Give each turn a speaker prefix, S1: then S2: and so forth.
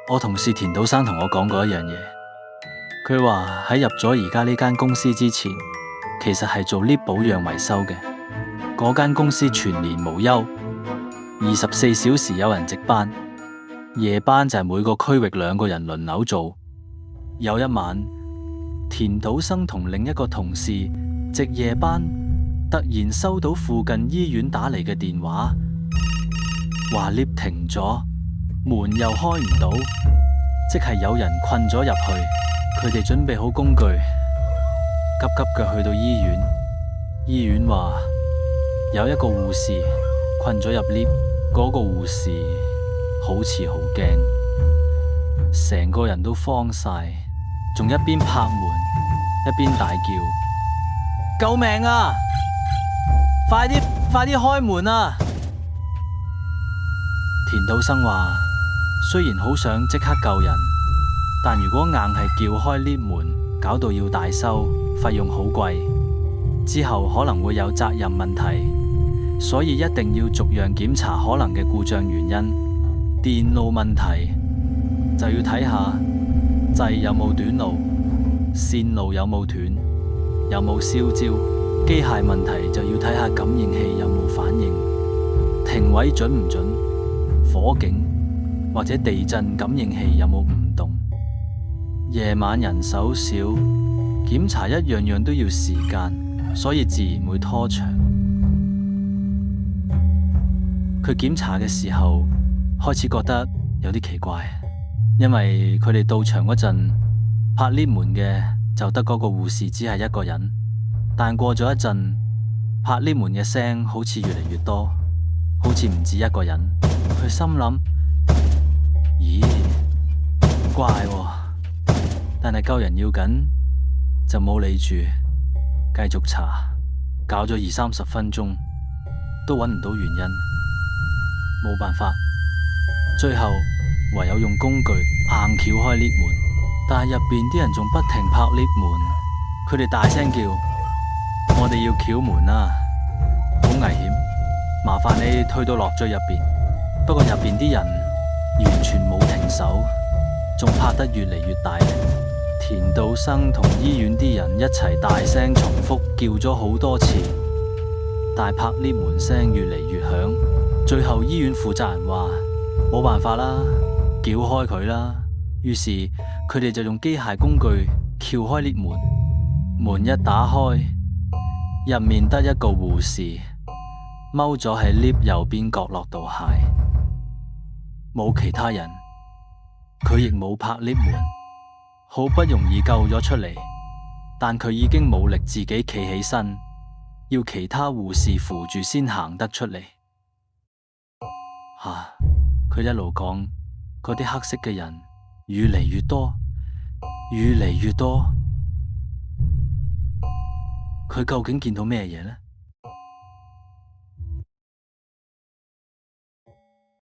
S1: 我同事田島生同我講過一樣嘢，佢話喺入咗而家呢間公司之前，其實係做 lift 保養維修嘅。嗰間公司全年無休，24小時有人值班，夜班就係每個區域2個人輪流做。有一晚，田島生同另一個同事值夜班，突然收到附近醫院打嚟嘅電話，話 lift 停咗，門又開唔到，即係有人困咗入去。佢哋準備好工具，急急腳去到醫院。醫院話有一個護士困咗入 lift，嗰個護士好似好驚，成個人都慌晒，仲一邊拍門一邊大叫：救命啊！快啲開門啊！田島生話，雖然好想即刻救人，但如果硬係撬開 lift 門，搞到要大修，費用好貴，之後可能會有責任問題，所以一定要逐樣檢查可能嘅故障原因。電路問題就要睇下掣有冇短路，線路有冇斷，有冇燒焦。機械問題就要睇下感應器有冇反應，停位準唔準，火警或者地震感應器有冇誤動。夜晚人手少，檢查一樣樣都要時間，所以自然會拖長。佢檢查嘅時候開始覺得有啲奇怪，因為佢哋到場嗰陣拍 lift 門嘅就得嗰個護士只係一個人，但過咗一陣拍 lift 門嘅聲好似越嚟越多，好似唔止一個人。佢心諗：咦，怪喎，但係救人要緊就冇理住，繼續查，搞咗20-30分鐘都揾唔到原因。冇辦法，最後唯有用工具硬撬開 lift 門，但係入邊啲人仲不停拍 lift 門，佢哋大聲叫：我哋要撬門啊，好危險，麻煩你退到落最入邊。不過入邊啲人完全冇停手，仲拍得越嚟越大力。田島生同醫院啲人一齊大聲重複叫咗好多次，但拍 lift 門聲越嚟越響。最後醫院負責人話：冇辦法啦，撬開佢啦。於是佢哋就用機械工具撬開 lift 門。門一打開，入面得一個護士踎咗喺 lift 右邊角落度鞋，冇其他人，佢亦冇拍 lift 門。好不容易救咗出嚟，但佢已經冇力自己企起身，要其他護士扶住先行得出嚟。佢一路講，嗰啲黑色嘅人越嚟越多，越嚟越多。佢究竟見到咩嘢呢？